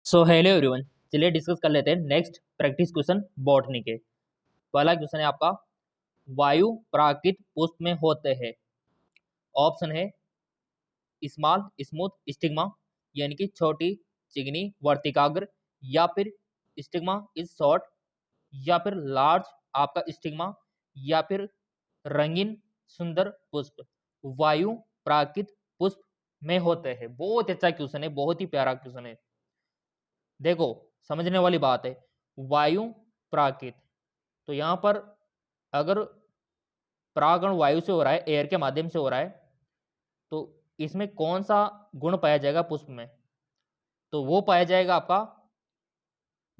So hello everyone, चलिए discuss कर लेते हैं नेक्स्ट प्रैक्टिस क्वेश्चन बॉटनी के। पहला क्वेश्चन है आपका, वायु प्राकृत पुष्प में होते हैं। ऑप्शन है स्मॉल स्मूथ स्टिग्मा, यानी कि छोटी चिकनी वर्तिकाग्र, या फिर स्टिग्मा इज शॉर्ट, या फिर लार्ज आपका स्टिग्मा, या फिर रंगीन सुंदर पुष्प वायु प्राकृत पुष्प में होते हैं। बहुत अच्छा क्वेश्चन है, बहुत ही प्यारा क्वेश्चन है। देखो, समझने वाली बात है, वायु प्राकृत, तो यहां पर अगर परागण वायु से हो रहा है, एयर के माध्यम से हो रहा है, तो इसमें कौन सा गुण पाया जाएगा पुष्प में? तो वो पाया जाएगा आपका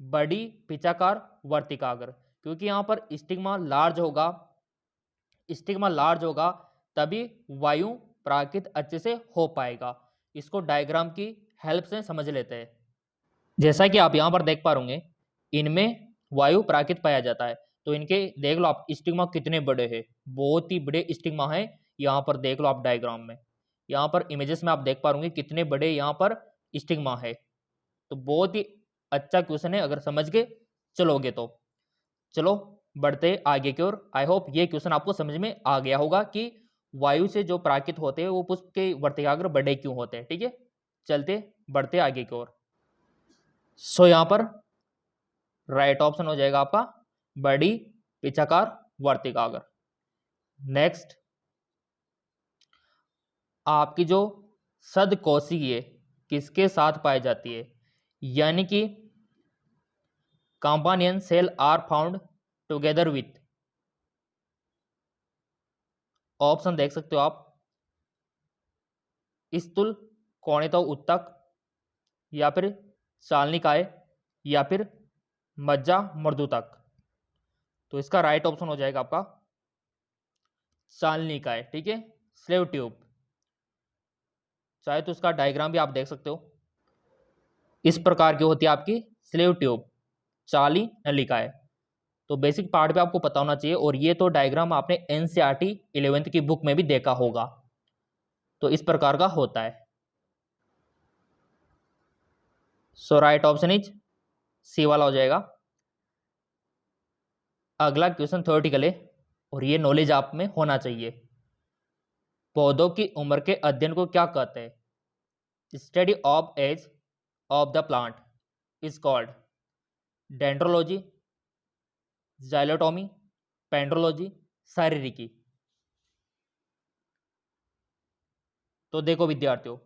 बड़ी पिचाकार वर्तिकाग्र, क्योंकि यहां पर स्टिग्मा लार्ज होगा तभी वायु प्राकृत अच्छे से हो पाएगा। इसको डायग्राम की हेल्प से समझ लेते हैं। जैसा कि आप यहाँ पर देख पा रहे, इनमें वायु प्राकृत पाया जाता है, तो इनके देख लो आप स्टिग्मा कितने बड़े हैं, बहुत ही बड़े स्टिग्मा है। यहाँ पर देख लो आप डायग्राम में, यहाँ पर इमेजेस में आप देख पा रहे कितने बड़े यहाँ पर स्टिग्मा है। तो बहुत ही अच्छा क्वेश्चन है, अगर समझ के चलोगे तो। चलो बढ़ते आगे की ओर। आई होप ये क्वेश्चन आपको समझ में आ गया होगा कि वायु से जो प्राकृत होते हैं वो पुष्प के वर्तिकाग्र बड़े क्यों होते हैं। ठीक है, चलते बढ़ते आगे की ओर। सो यहाँ पर राइट ऑप्शन हो जाएगा आपका बड़ी पिचाकार वर्तिकाग्र। नेक्स्ट, आपकी जो सदकोशिकीय किसके साथ पाई जाती है, यानी कि companion cells are found together with. Option देख सकते हो आप, स्थूल कोणित उत्तक, या फिर चालनिकाय, या फिर मज्जा मर्दूतक। तो इसका राइट ऑप्शन हो जाएगा आपका चालनिकाय। ठीक है, स्लेव ट्यूब, चाहे तो इसका डायग्राम भी आप देख सकते हो। इस प्रकार की होती है आपकी स्लेव ट्यूब, चाली नलिकाएं। तो बेसिक पार्ट पे आपको पता होना चाहिए, और ये तो डायग्राम आपने एनसीईआरटी 11th की बुक में भी देखा होगा। तो इस प्रकार का होता है। सो राइट ऑप्शन इज सी वाला हो जाएगा। अगला क्वेश्चन थ्योरेटिकल है, और ये नॉलेज आप में होना चाहिए। पौधों की उम्र के अध्ययन को क्या कहते हैं? Study of age of the plant is called dendrology, xylotomy, pendrology, शारीरिकी। तो देखो विद्यार्थियों,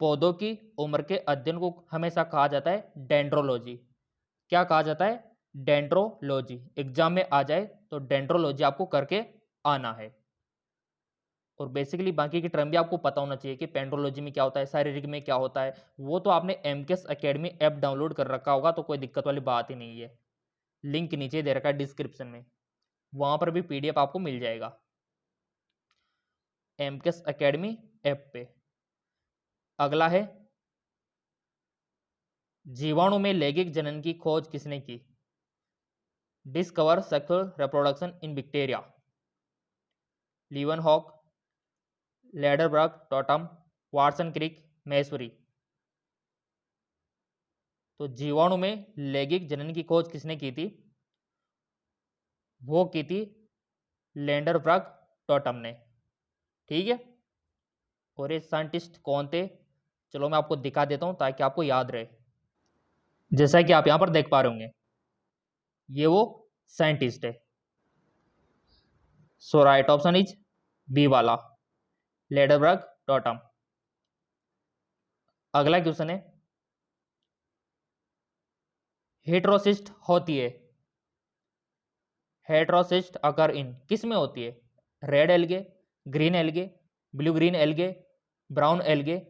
पौधों की उम्र के अध्ययन को हमेशा कहा जाता है डेंड्रोलॉजी। क्या कहा जाता है? डेंड्रोलॉजी। एग्जाम में आ जाए तो डेंड्रोलॉजी आपको करके आना है। और बेसिकली बाकी की टर्म भी आपको पता होना चाहिए कि पेंड्रोलॉजी में क्या होता है, शारीरिक में क्या होता है। वो तो आपने एमकेएस एकेडमी ऐप डाउनलोड कर रखा होगा, तो कोई दिक्कत वाली बात ही नहीं है। लिंक नीचे दे रखा है डिस्क्रिप्शन में, वहां पर भी पीडीएफ आपको मिल जाएगा एमकेएस एकेडमी ऐप पे। अगला है, जीवाणु में लैंगिक जनन की खोज किसने की? Discover sexual reproduction in bacteria, Leeuwenhoek, Lederberg, Tatum, Watson Crick, मैसुरी। तो जीवाणु में लैंगिक जनन की खोज किसने की थी? वो की थी लैंडरबर्ग टॉटम ने। ठीक है, और ये साइंटिस्ट कौन थे? चलो मैं आपको दिखा देता हूं ताकि आपको याद रहे। जैसा कि आप यहां पर देख पा रहे होंगे, ये वो साइंटिस्ट है। सो राइट ऑप्शन इज बी वाला, लेडरबर्ग टॉटम। अगला क्वेश्चन है, हेटेरोसिस्ट होती है, हेटेरोसिस्ट अकर इन किस में होती है? Red algae, green algae, blue green algae, brown algae.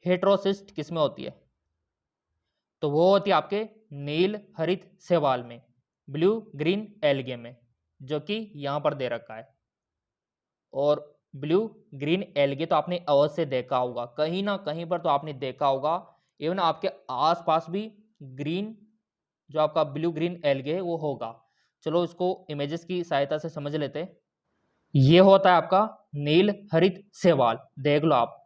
Heterocyst किस में होती है? तो वो होती है आपके नील हरित शैवाल में, ब्लू ग्रीन एल्गे में, जो कि यहां पर दे रखा है। और ब्लू ग्रीन एल्गे तो आपने अवश्य देखा होगा, कहीं ना कहीं पर तो आपने देखा होगा। इवन आपके आसपास भी ग्रीन, जो आपका ब्लू ग्रीन एल्गे है वो होगा। चलो इसको इमेजेस की सहायता से समझ लेते हैं। ये होता है आपका नील हरित शैवाल, देख लो आप।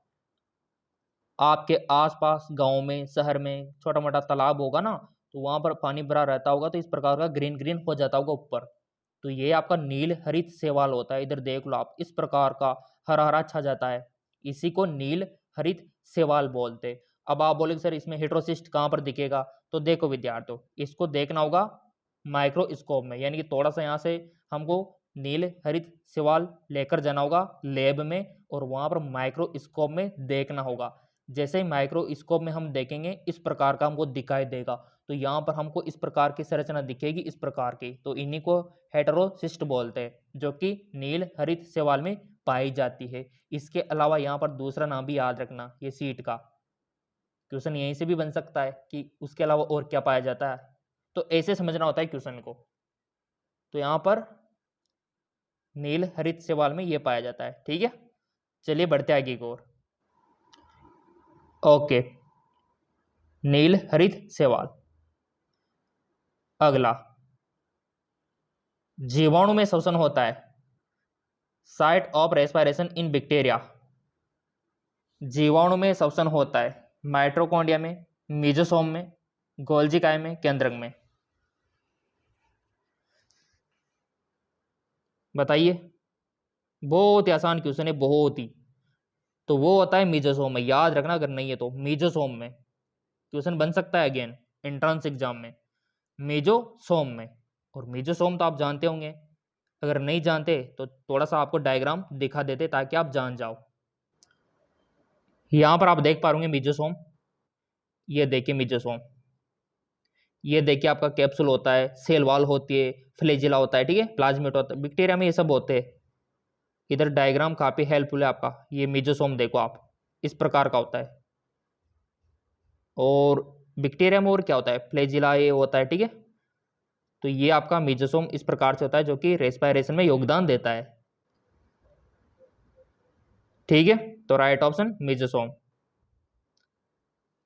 आपके आसपास गांव में, शहर में छोटा मोटा तालाब होगा ना, तो वहां पर पानी भरा रहता होगा, तो इस प्रकार का ग्रीन ग्रीन हो जाता होगा ऊपर। तो ये आपका नील हरित शैवाल होता है। इधर देख लो आप, इस प्रकार का हरा हरा छा जाता है, इसी को नील हरित शैवाल बोलते हैं। अब आप बोले सर इसमें हेटेरोसिस्ट कहाँ पर दिखेगा, तो देखो विद्यार्थियों, इसको देखना होगा माइक्रोस्कोप में, यानी कि थोड़ा सा यहाँ से हमको नील हरित शैवाल लेकर जाना होगा लैब में, और वहां पर माइक्रोस्कोप में देखना होगा। जैसे ही माइक्रोस्कोप में हम देखेंगे इस प्रकार का हमको दिखाई देगा। तो यहाँ पर हमको इस प्रकार की संरचना दिखेगी, इस प्रकार की, तो इन्हीं को हेटेरोसिस्ट बोलते हैं, जो कि नील हरित शैवाल में पाई जाती है। इसके अलावा यहाँ पर दूसरा नाम भी याद रखना, ये सीट का क्वेश्चन यहीं से भी बन सकता है कि उसके अलावा और क्या पाया जाता है, तो ऐसे समझना होता है क्वेश्चन को। तो यहाँ पर नील हरित शैवाल में ये पाया जाता है। ठीक है, चलिए बढ़ते आगे की ओर। ओके, नील हरित शैवाल। अगला, जीवाणु में श्वसन होता है, site of respiration in bacteria. जीवाणु में श्वसन होता है माइटोकॉन्ड्रिया में, मीजोसोम में, गोल्जी काय में, केंद्रक में। बताइए, बहुत ही आसान क्वेश्चन है, बहुत ही। तो वो होता है मीजोसोम में, याद रखना अगर नहीं है तो। मीजोसोम में क्वेश्चन बन सकता है अगेन एंट्रेंस एग्जाम में, मीजोसोम में। और मीजोसोम तो आप जानते होंगे, अगर नहीं जानते तो थोड़ा सा आपको डायग्राम दिखा देते ताकि आप जान जाओ। यहां पर आप देख पा रहे मीजोसोम, ये देखिए मीजोसोम, ये देखिए आपका कैप्सूल होता है, सेल वॉल होती है, फ्लैजिला होता है, ठीक है, प्लाज्मेट होता है, बैक्टीरिया में ये सब होते हैं। इधर डायग्राम काफी हेल्पफुल है आपका, ये मीजोसोम देखो आप, इस प्रकार का होता है। और बैक्टीरिया में और क्या होता है, फ्लैजिला ये होता है, ठीक है। तो ये आपका मीजोसोम इस प्रकार से होता है, जो कि रेस्पिरेशन में योगदान देता है। ठीक है, तो राइट ऑप्शन मीजोसोम।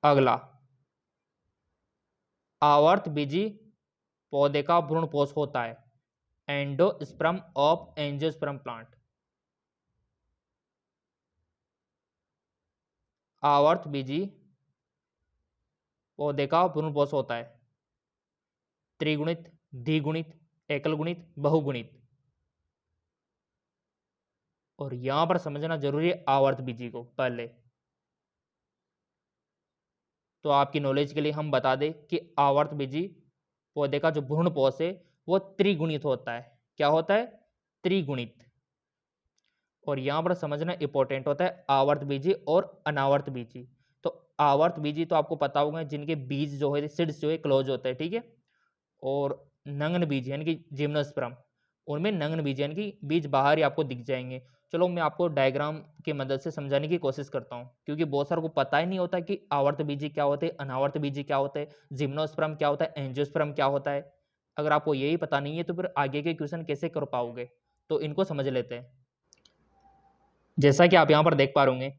अगला, आवर्त बीजी पौधे का भ्रूणपोष होता है, एंडोस्पर्म ऑफ एंजियोस्पर्म प्लांट। आवर्त बीजी पौधे का भ्रूणपोष होता है, त्रिगुणित, द्विगुणित, एकल गुणित, बहुगुणित। और यहां पर समझना जरूरी है आवर्त बीजी को पहले। तो आपकी नॉलेज के लिए हम बता दें कि आवर्त बीजी पौधे का जो भ्रूणपोष है वो त्रिगुणित होता है। क्या होता है, त्रिगुणित। और यहां पर समझना इंपॉर्टेंट होता है आवर्त बीजी और अनावर्त बीजी। तो आवर्त बीजी तो आपको पता होगा, जिनके बीज जो है, सीड्स जो है क्लोज होते हैं, ठीक है। और नग्न बीज यानी कि जिम्नोस्पर्म, उनमें नग्न बीज यानी कि बीज बाहर ही आपको दिख जाएंगे। चलो मैं आपको डायग्राम की मदद से समझाने की कोशिश करता हूँ, क्योंकि बहुत सारे को पता ही नहीं होता कि आवर्त बीजी क्या होते हैं, अनावर्त बीजी क्या होते हैं, जिम्नोस्पर्म क्या होता है, एंजियोस्पर्म क्या होता है। अगर आपको यही पता नहीं है तो फिर आगे के क्वेश्चन कैसे कर पाओगे। तो इनको समझ लेते हैं। जैसा कि आप यहाँ पर देख पा रहे होंगे,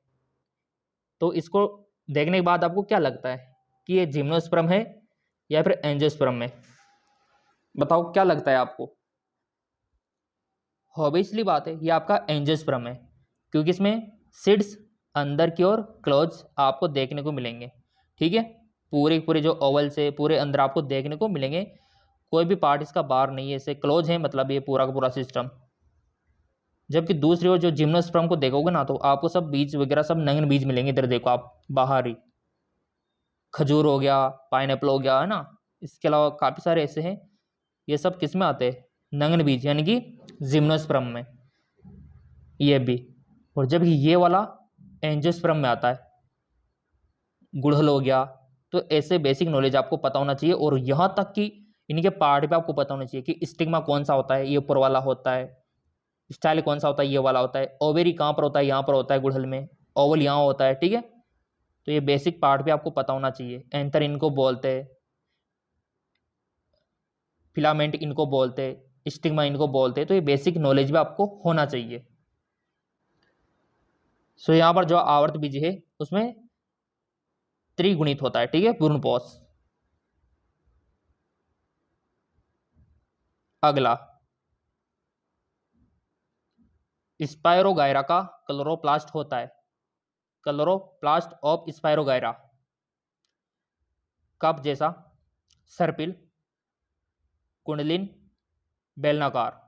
तो इसको देखने के बाद आपको क्या लगता है कि ये जिम्नोस्पर्म है या फिर एंजियोस्पर्म है? बताओ क्या लगता है आपको? ऑब्वियसली बात है, ये आपका एंजियोस्पर्म है, क्योंकि इसमें सीड्स अंदर की ओर क्लोज आपको देखने को मिलेंगे। ठीक है, पूरे पूरे जो ओवल से पूरे अंदर आपको देखने को मिलेंगे, कोई भी पार्ट इसका बाहर नहीं है, इसे क्लोज है, मतलब ये पूरा का पूरा सिस्टम। जबकि दूसरी ओर जो जिम्नोस्पर्म को देखोगे ना, तो आपको सब बीज वगैरह सब नग्न बीज मिलेंगे। इधर देखो आप, बाहर ही खजूर हो गया, पाइनएप्पल हो गया, है ना। इसके अलावा काफ़ी सारे ऐसे हैं, ये सब किस में आते हैं, नग्न बीज यानी कि जिम्नोस्पर्म में, ये भी। और जब ये वाला एंजियोस्पर्म में आता है, गुड़हल हो गया। तो ऐसे बेसिक नॉलेज आपको पता होना चाहिए, और यहाँ तक कि इनके पार्ट पे आपको पता होना चाहिए कि स्टिग्मा कौन सा होता है, ये ऊपर वाला होता है, स्टाइल कौन सा होता है, ये वाला होता है, ओवेरी कहाँ पर होता है, यहाँ पर होता है गुड़हल में, ओवल यहाँ होता है, ठीक है। तो ये बेसिक पार्ट भी आपको पता होना चाहिए। एंथर इनको बोलते हैं, फिलामेंट इनको बोलते हैं, स्टिग्मा इनको बोलते हैं। तो ये बेसिक नॉलेज भी आपको होना चाहिए। सो यहाँ पर जो आवर्त बीज है उसमें त्रिगुणित होता है, ठीक है, भ्रूणपोष। अगला, स्पायरोगायरा का क्लोरोप्लास्ट होता है, क्लोरोप्लास्ट ऑफ स्पायरोगायरा, कप जैसा, सर्पिल, कुंडलिन, बेलनाकार।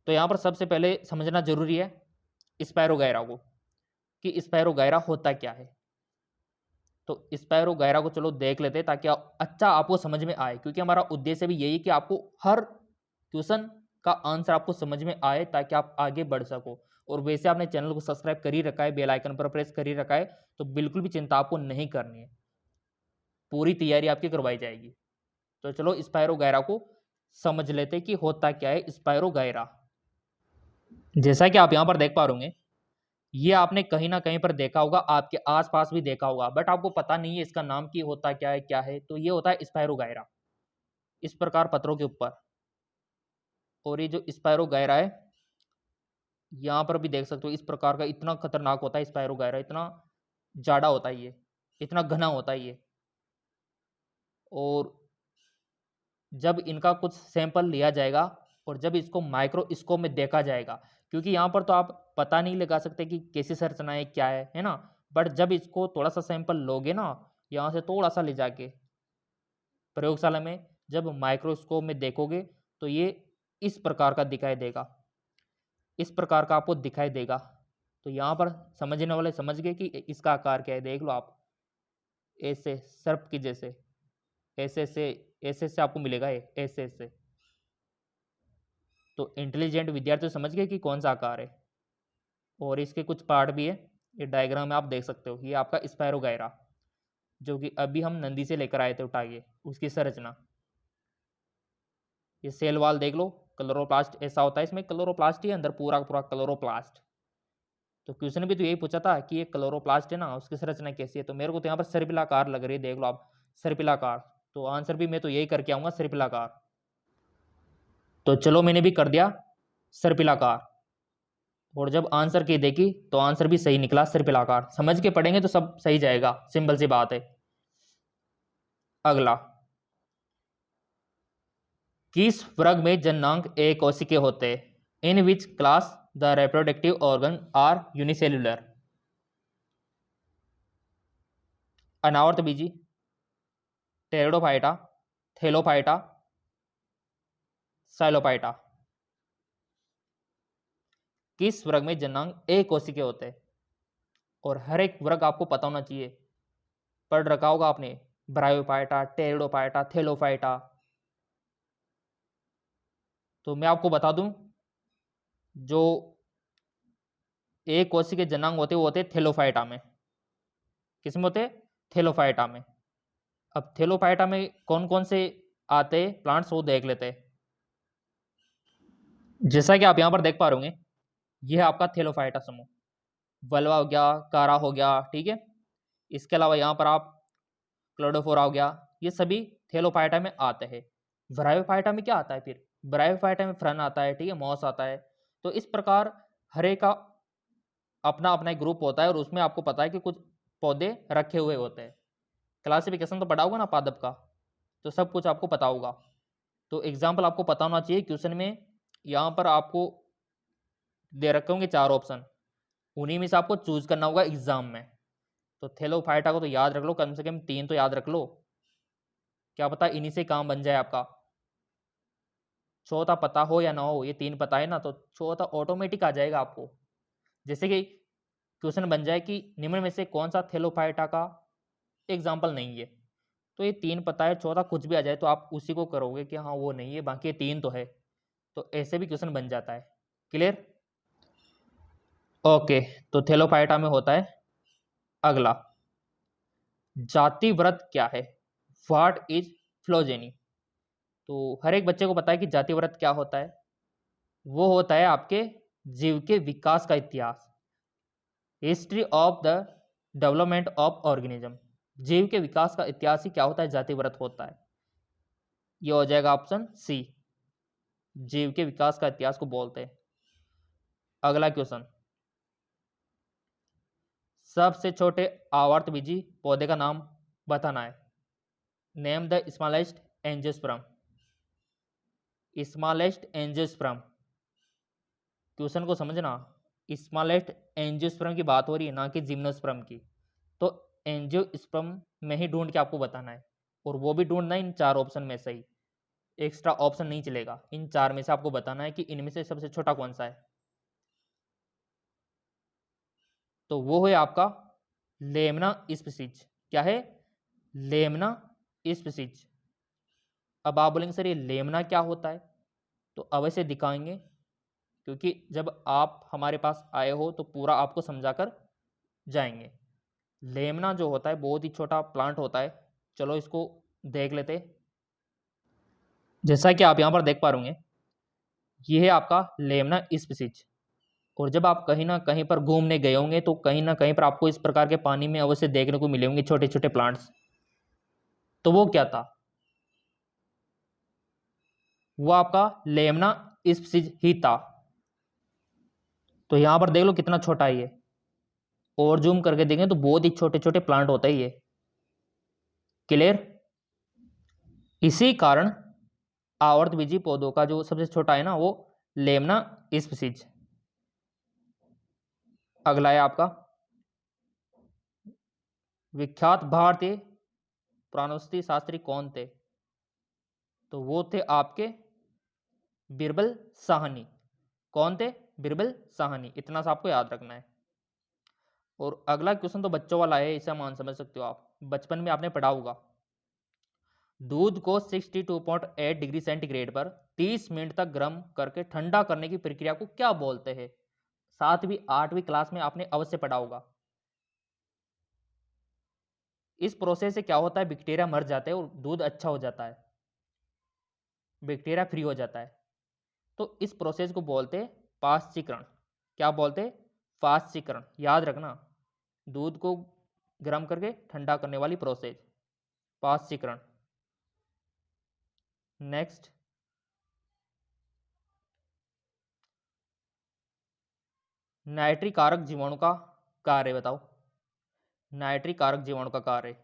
तो यहाँ पर सबसे पहले समझना जरूरी है स्पायरोगायरा को कि स्पायरोगायरा होता क्या है। तो स्पायरोगायरा को चलो देख लेते हैं ताकि अच्छा आपको समझ में आए, क्योंकि हमारा उद्देश्य भी यही कि आपको हर क्वेश्चन का आंसर आपको समझ में आए ताकि आप आगे बढ़ सको। और वैसे आपने चैनल को सब्सक्राइब कर ही रखा है, बेल आइकन पर प्रेस कर ही रखा है, तो बिल्कुल भी चिंता आपको नहीं करनी है, पूरी तैयारी आपकी करवाई जाएगी। तो चलो स्पायरोगायरा को समझ लेते कि होता क्या है स्पायरोगायरा। जैसा कि आप यहाँ पर देख पा रहे, ये आपने कहीं ना कहीं पर देखा होगा, आपके आसपास भी देखा होगा, बट आपको पता नहीं है इसका नाम की होता क्या है। तो ये होता है स्पायरोगायरा, इस प्रकार पत्रों के ऊपर। और ये जो स्पायरोगायरा है यहाँ पर भी देख सकते हो, इस प्रकार का इतना खतरनाक होता है स्पायरोगायरा, इतना जाड़ा होता है ये, इतना घना होता है ये। और जब इनका कुछ सैंपल लिया जाएगा और जब इसको माइक्रोस्कोप में देखा जाएगा, क्योंकि यहाँ पर तो आप पता नहीं लगा सकते कि कैसी संरचना है क्या है ना, बट जब इसको थोड़ा सा सैंपल लोगे ना, यहाँ से थोड़ा सा ले जाके प्रयोगशाला में जब माइक्रोस्कोप में देखोगे तो ये इस प्रकार का दिखाई देगा, इस प्रकार का आपको दिखाई देगा। तो यहाँ पर समझने वाले समझ गए कि इसका आकार क्या है। देख लो आप, ऐसे सर्प की जैसे, ऐसे से आपको मिलेगा ये, ऐसे। तो इंटेलिजेंट विद्यार्थी समझ गए कि कौन सा आकार है। और इसके कुछ पार्ट भी है, ये डायग्राम में आप देख सकते हो। ये आपका स्पायरोगायरा जो कि अभी हम नंदी से लेकर आए थे उठा के, उसकी संरचना। ये सेल वाल देख लो, क्लोरोप्लास्ट ऐसा होता है, इसमें क्लोरोप्लास्ट ही अंदर पूरा पूरा क्लोरोप्लास्ट। तो क्वेश्चन भी तो यही पूछा था कि ये क्लोरोप्लास्ट है ना, उसकी संरचना कैसी है। तो मेरे को तो यहाँ पर सर्पिलाकार लग रही है, देख लो आप, सर्पिलाकार। तो आंसर भी मैं तो यही करके आऊंगा, सर्पिलाकार। तो चलो मैंने भी कर दिया सर्पिलाकार, और जब आंसर की देखी तो आंसर भी सही निकला, सर्पिलाकार। समझ के पढ़ेंगे तो सब सही जाएगा, सिंपल सी बात है। अगला, किस वर्ग में जननांग एक कोशिके होते हैं? In which class the reproductive organ are unicellular? अनावर्त बीजी, टेरिडोफाइटा, थैलोफाइटा, साइलोफाइटा। किस वर्ग में जननांग एक कोशिके होते हैं? और हर एक वर्ग आपको पता होना चाहिए, पढ़ रखा होगा आपने, ब्रायोफाइटा, टेरिडोफाइटा, थैलोफाइटा। तो मैं आपको बता दूं, जो एक कोशिका के जनांग होते वो होते थैलोफाइटा में। किसमें होते? थैलोफाइटा में। अब थैलोफाइटा में कौन कौन से आते प्लांट्स वो देख लेते हैं। जैसा कि आप यहाँ पर देख पा रहे होंगे, यह है आपका थैलोफाइटा समूह। वल्वा हो गया, कारा हो गया, ठीक है। इसके अलावा यहाँ पर आप क्लोडोफोरा हो गया, ये सभी थैलोफाइटा में आते हैं। ब्रायोफाइटा में क्या आता है फिर? ब्रायोफाइटा में फ्रन आता है, ठीक है, मॉस आता है। तो इस प्रकार हर एक का अपना अपना एक ग्रुप होता है, और उसमें आपको पता है कि कुछ पौधे रखे हुए होते हैं। क्लासिफिकेशन तो पढ़ा होगा ना पादप का, तो सब कुछ आपको पता होगा। तो एग्जाम्पल आपको पता होना चाहिए। क्वेश्चन में यहाँ पर आपको दे रखे होंगे 4 ऑप्शन, उन्हीं में से आपको चूज करना होगा एग्जाम में। तो थैलोफाइटा को तो याद रख लो, कम से कम 3 तो याद रख लो, क्या पता इन्हीं से काम बन जाए आपका। चौथा पता हो या ना हो, ये 3 पता है ना, तो चौथा ऑटोमेटिक आ जाएगा आपको। जैसे कि क्वेश्चन बन जाए कि निम्न में से कौन सा थैलोफाइटा का एग्जाम्पल नहीं है, तो ये 3 पता है, चौथा कुछ भी आ जाए तो आप उसी को करोगे कि हाँ वो नहीं है, बाकी ये 3 तो है। तो ऐसे भी क्वेश्चन बन जाता है। क्लियर? ओके, तो थैलोफाइटा में होता है। अगला, जाति व्रत क्या है? What is phylogeny? तो हर एक बच्चे को पता है कि जाति व्रत क्या होता है। वो होता है आपके जीव के विकास का इतिहास, history of the development of organism. जीव के विकास का इतिहास ही क्या होता है? जाति व्रत होता है। ये हो जाएगा ऑप्शन सी, जीव के विकास का इतिहास को बोलते हैं। अगला क्वेश्चन, सबसे छोटे आवर्त बीजी पौधे का नाम बताना है। Name the smallest angiosperm. Smallest angiosperm, question को समझना, स्मॉलेस्ट एंजियोस्पर्म की बात हो रही है, ना कि जिम्नोस्पर्म की। तो एंजियोस्पर्म में ही ढूंढ के आपको बताना है, और वो भी ढूंढना है इन 4 ऑप्शन में से ही, एक्स्ट्रा ऑप्शन नहीं चलेगा। इन 4 में से आपको बताना है कि इनमें से सबसे छोटा कौन सा है। तो वो है आपका लेमना स्पीसीज। क्या है? Lemna species. अब आप बोलेंगे सर ये लेमना क्या होता है, तो अवश्य दिखाएंगे, क्योंकि जब आप हमारे पास आए हो तो पूरा आपको समझाकर जाएंगे। लेमना जो होता है बहुत ही छोटा प्लांट होता है। चलो इसको देख लेते। जैसा कि आप यहाँ पर देख पा रहे, ये है आपका लेमना स्पीसीज। और जब आप कहीं ना कहीं पर घूमने गए होंगे तो कहीं ना कहीं पर आपको इस प्रकार के पानी में अवश्य देखने को मिले होंगे छोटे छोटे प्लांट्स। तो वो क्या था? वो आपका लेमना स्पीसीज ही था। तो यहां पर देख लो कितना छोटा है ये, और जूम करके देखें तो बहुत ही छोटे छोटे प्लांट होते हैं ये। क्लियर? इसी कारण आवर्तबीजी पौधों का जो सबसे छोटा है ना, वो लेमना स्पीसीज। अगला है आपका विख्यात भारतीय पुराणवस्तु शास्त्री कौन थे? तो वो थे आपके बिरबल साहनी। कौन थे? बिरबल साहनी। इतना सा आपको याद रखना है। और अगला क्वेश्चन तो बच्चों वाला है, इसे मान समझ सकते हो आप, बचपन में आपने पढ़ा होगा। दूध को 62.8 डिग्री सेंटीग्रेड पर 30 मिनट तक गर्म करके ठंडा करने की प्रक्रिया को क्या बोलते हैं? 7वीं 8वीं क्लास में आपने अवश्य पढ़ा होगा। इस प्रोसेस से क्या होता है, बैक्टीरिया मर जाते हैं और दूध अच्छा हो जाता है, बैक्टीरिया फ्री हो जाता है। तो इस प्रोसेस को बोलते हैं पाश्चीकरण। क्या बोलते हैं? पाश्चीकरण। याद रखना, दूध को गर्म करके ठंडा करने वाली प्रोसेस, पाश्चीकरण। नेक्स्ट, नाइट्री कारक जीवाणु का कार्य बताओ। नाइट्री कारक जीवाणु का कार्य,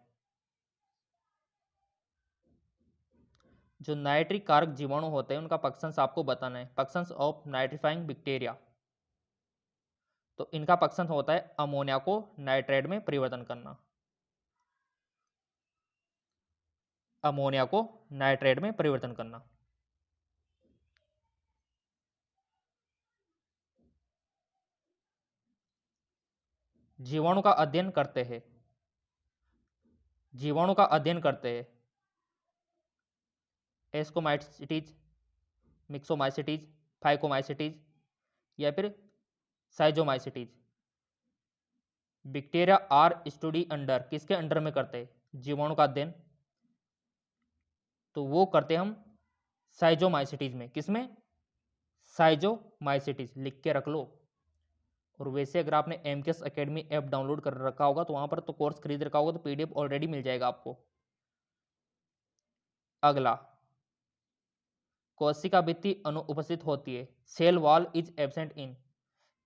जो नाइट्रिक कारक जीवाणु होते हैं उनका फंक्शंस आपको बताना है। Functions of nitrifying bacteria. तो इनका फंक्शन होता है अमोनिया को नाइट्रेट में परिवर्तन करना। अमोनिया को नाइट्रेट में परिवर्तन करना। जीवाणु का अध्ययन करते हैं, जीवाणु का अध्ययन करते हैं एस्कोमाइसिटीज, मिक्सोमाइसिटीज, फाइकोमाइसिटीज या फिर साइजोमाइसिटीज। बैक्टीरिया आर स्टडी अंडर, किसके अंडर में करते हैं जीवाणु का अध्ययन? तो वो करते हम साइजोमाइसिटीज में। किसमें? साइजोमाइसिटीज। लिख के रख लो। और वैसे अगर आपने एमकेएस एकेडमी ऐप डाउनलोड कर रखा होगा तो वहां पर तो कोर्स खरीद रखा होगा तो पीडीएफ ऑलरेडी मिल जाएगा आपको। अगला, कोशिका भित्ति अनुपस्थित होती है, cell wall is absent in.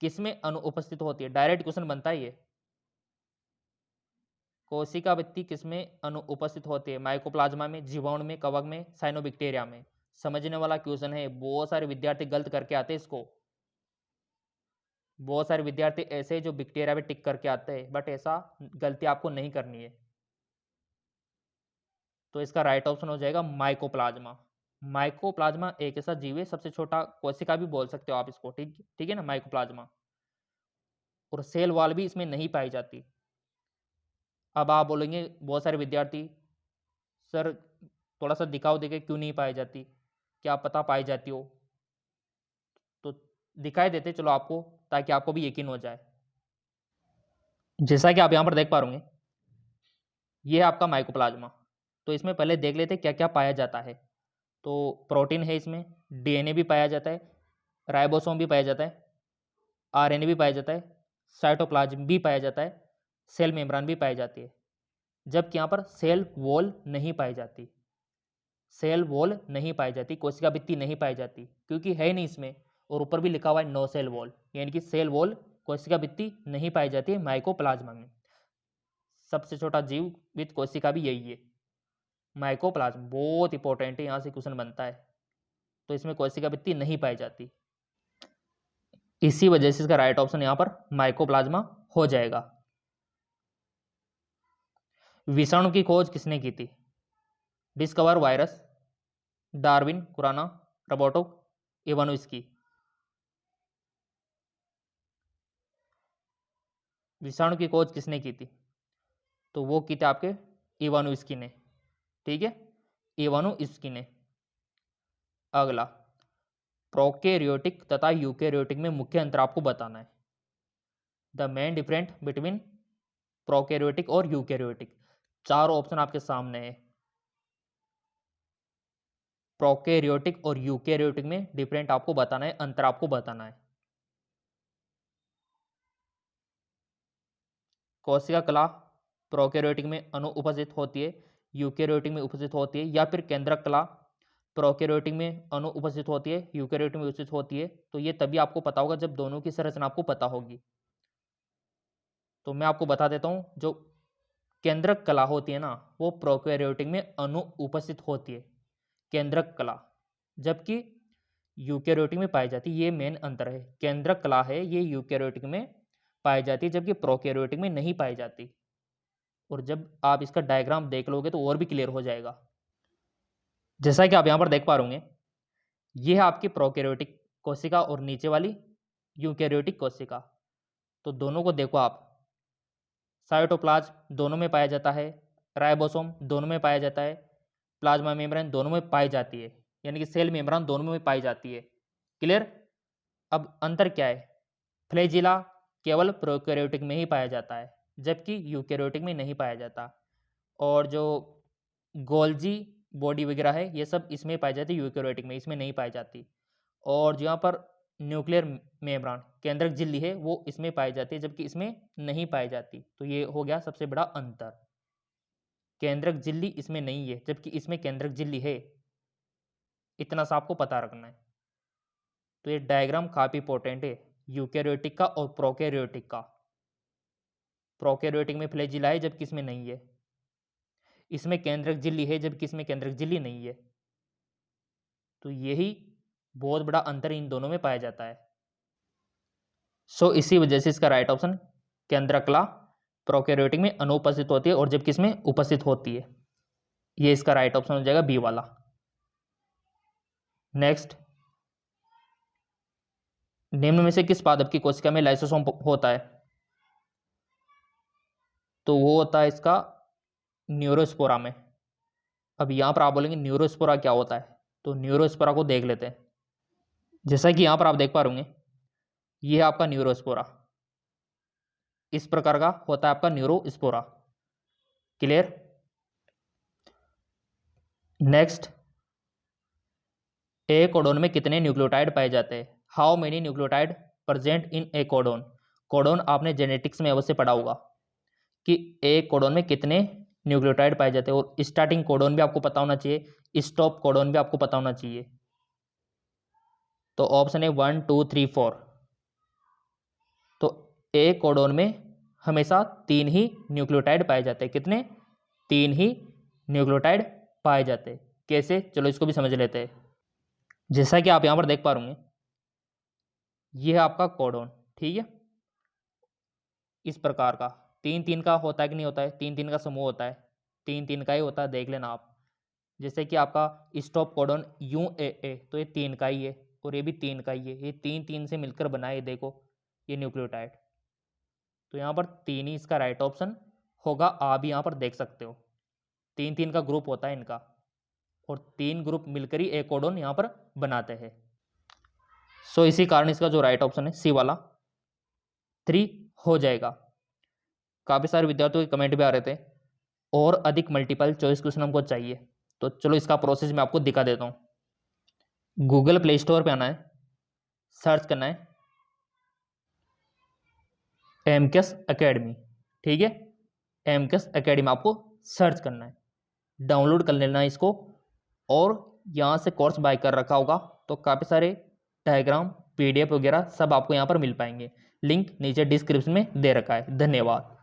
किसमें अनुपस्थित होती है? डायरेक्ट क्वेश्चन बनता है ये। कोशिका भित्ति किसमें अनुपस्थित होती है? माइकोप्लाज्मा में, जीवाणु में, कवक में, साइनोबैक्टीरिया में। समझने वाला क्वेश्चन है, बहुत सारे विद्यार्थी गलत करके आते हैं इसको। बहुत सारे विद्यार्थी ऐसे जो बैक्टीरिया पे टिक करके आते हैं, बट ऐसा गलती आपको नहीं करनी है। तो इसका राइट ऑप्शन हो जाएगा माइकोप्लाज्मा। माइकोप्लाज्मा एक ऐसा जीव है, सबसे छोटा कोशिका भी बोल सकते हो आप इसको। ठीक ठीक है ना, माइकोप्लाज्मा। और सेल वॉल भी इसमें नहीं पाई जाती। अब आप बोलेंगे बहुत सारे विद्यार्थी, सर थोड़ा सा दिखाओ देखे क्यों नहीं पाई जाती, क्या पता पाई जाती हो। तो दिखाई देते चलो आपको, ताकि आपको भी यकीन हो जाए। जैसा कि आप यहां पर देख पा रहे, ये है आपका माइकोप्लाज्मा। तो इसमें पहले देख लेते क्या क्या पाया जाता है। तो प्रोटीन है इसमें, डीएनए भी पाया जाता है, राइबोसोम भी पाया जाता है, आरएनए भी पाया जाता है, साइटोप्लाज्म भी पाया जाता है, सेल मेम्ब्रेन भी पाई जाती है। जबकि यहाँ पर सेल वॉल नहीं पाई जाती। सेल वॉल नहीं पाई जाती, कोशिका भित्ति नहीं पाई जाती, क्योंकि है नहीं इसमें। और ऊपर भी लिखा हुआ है नो सेल वॉल, यानी कि सेल वॉल, कोशिका भित्ति नहीं पाई जाती है माइकोप्लाज्मा में। सबसे छोटा जीव विद कोशिका भी यही है, माइकोप्लाज्म। बहुत इंपॉर्टेंट है, यहाँ से क्वेश्चन बनता है। तो इसमें कोशिका भित्ति नहीं पाई जाती। इसी वजह से इसका राइट ऑप्शन यहाँ पर माइकोप्लाज्मा हो जाएगा। विषाणु की खोज किसने की थी? डिस्कवर वायरस, डार्विन, कुराना, रोबोटोव, इवानोव्स्की। विषाणु की खोज किसने की थी? तो वो की थी आपके इवानोव्स्की ने। ठीक है, इवानोव्स्की ने। अगला, प्रोकैरियोटिक तथा यूकैरियोटिक में मुख्य अंतर आपको बताना है। The main different between prokaryotic और यूकैरियोटिक। 4 ऑप्शन आपके सामने है। प्रोकैरियोटिक और यूकैरियोटिक में डिफरेंट आपको बताना है, अंतर आपको बताना है। कोशिका कला प्रोकैरियोटिक में अनुपस्थित होती है, यूकैरियोटिक में उपस्थित होती है, या फिर केंद्रक कला प्रोकैरियोटिक में अनुपस्थित होती है, यूकैरियोटिक में उपस्थित होती है। तो ये तभी आपको पता होगा जब दोनों की संरचना आपको पता होगी। तो मैं आपको बता देता हूँ, जो केंद्रक कला होती है ना, वो प्रोकैरियोटिक में अनुपस्थित होती है, केंद्रक कला, जबकि यूकैरियोटिक में पाई जाती है। ये मेन अंतर है। केंद्रक कला है ये यूकैरियोटिक में पाई जाती है, जबकि प्रोकैरियोटिक में नहीं पाई जाती। और जब आप इसका डायग्राम देख लोगे तो और भी क्लियर हो जाएगा। जैसा कि आप यहाँ पर देख पा रहे होंगे, ये है आपकी प्रोकैरियोटिक कोशिका और नीचे वाली यूकैरियोटिक कोशिका। तो दोनों को देखो आप, साइटोप्लाज्म दोनों में पाया जाता है, राइबोसोम दोनों में पाया जाता है, प्लाज्मा मेम्ब्रेन दोनों में पाई जाती है, यानी कि सेल मेम्ब्रेन दोनों में पाई जाती है। क्लियर? अब अंतर क्या है? फ्लैजिला केवल प्रोकैरियोटिक में ही पाया जाता है, जबकि यूकैरियोटिक में नहीं पाया जाता। और जो गोल्जी बॉडी वगैरह है, ये सब इसमें पाई जाती है, यूकैरियोटिक में, इसमें नहीं पाई जाती। और जो यहाँ पर न्यूक्लियर मेम्ब्रेन केंद्रक झिल्ली है, वो इसमें पाई जाती है, जबकि इसमें नहीं पाई जाती। तो ये हो गया सबसे बड़ा अंतर। केंद्रक झिल्ली इसमें नहीं है, जबकि इसमें केंद्रक झिल्ली है। इतना सा आपको पता रखना है। तो ये डायग्राम काफी इंपॉर्टेंट है, यूकैरियोटिक का और प्रोकैरियोटिक का। प्रोकैरियोटिक में फ्लैजिला है, जबकि इसमें नहीं है। इसमें केंद्रक झिल्ली है, जबकि इसमें केंद्रक झिल्ली नहीं है। तो यही बहुत बड़ा अंतर इन दोनों में पाया जाता है। सो इसी वजह से इसका राइट ऑप्शन केंद्रक कला प्रोकैरियोटिक में अनुपस्थित होती है, और जबकि इसमें उपस्थित होती है। ये इसका राइट ऑप्शन हो जाएगा बी वाला। नेक्स्ट, निम्न में से किस पादप की कोशिका में लाइसोसोम होता है? तो वो होता है इसका न्यूरोस्पोरा में। अब यहां पर आप बोलेंगे न्यूरोस्पोरा क्या होता है, तो न्यूरोस्पोरा को देख लेते हैं। जैसा कि यहां पर आप देख पा रहे होंगे, ये है आपका न्यूरोस्पोरा। इस प्रकार का होता है आपका न्यूरोस्पोरा। क्लियर? नेक्स्ट, ए कोडोन में कितने न्यूक्लियोटाइड पाए जाते हैं? How many nucleotide present in A codon? Codon आपने जेनेटिक्स में अवश्य पढ़ा होगा कि ए कोडोन में कितने न्यूक्लियोटाइड पाए जाते हैं, और स्टार्टिंग कोडोन भी आपको पता होना चाहिए, स्टॉप कोडोन भी आपको पता होना चाहिए। तो ऑप्शन है 1 2 3 4। तो ए कोडोन में हमेशा 3 ही न्यूक्लियोटाइड पाए जाते हैं। कितने? 3 ही न्यूक्लियोटाइड पाए जाते हैं। कैसे? चलो इसको भी समझ लेते हैं। जैसा कि आप यहां पर देख पा रहे हैं, यह है आपका कोडोन। ठीक है, इस प्रकार का 3 का होता है कि नहीं होता है? 3 का समूह होता है, 3 का ही होता है, देख लेना आप। जैसे कि आपका स्टॉप कोडोन UAA, तो ये 3 का ही है, और ये भी 3 का ही है। ये 3 से मिलकर बना है, देखो ये न्यूक्लियोटाइड। तो यहाँ पर 3 ही इसका राइट ऑप्शन होगा। आप भी यहाँ पर देख सकते हो 3 का ग्रुप होता है इनका, और 3 ग्रुप मिलकर ही एक कोडोन यहाँ पर बनाते हैं। सो इसी कारण इसका जो राइट ऑप्शन है सी वाला 3 हो जाएगा। काफ़ी सारे विद्यार्थियों के कमेंट भी आ रहे थे और अधिक मल्टीपल चॉइस क्वेश्चन हमको चाहिए, तो चलो इसका प्रोसेस मैं आपको दिखा देता हूँ। गूगल प्ले स्टोर पे आना है, सर्च करना है एमकेएस एकेडमी। ठीक है, एमकेएस एकेडमी आपको सर्च करना है, डाउनलोड कर लेना है इसको, और यहाँ से कोर्स बाय कर रखा होगा तो काफ़ी सारे डायग्राम PDF वगैरह सब आपको यहाँ पर मिल पाएंगे। लिंक नीचे डिस्क्रिप्शन में दे रखा है। धन्यवाद।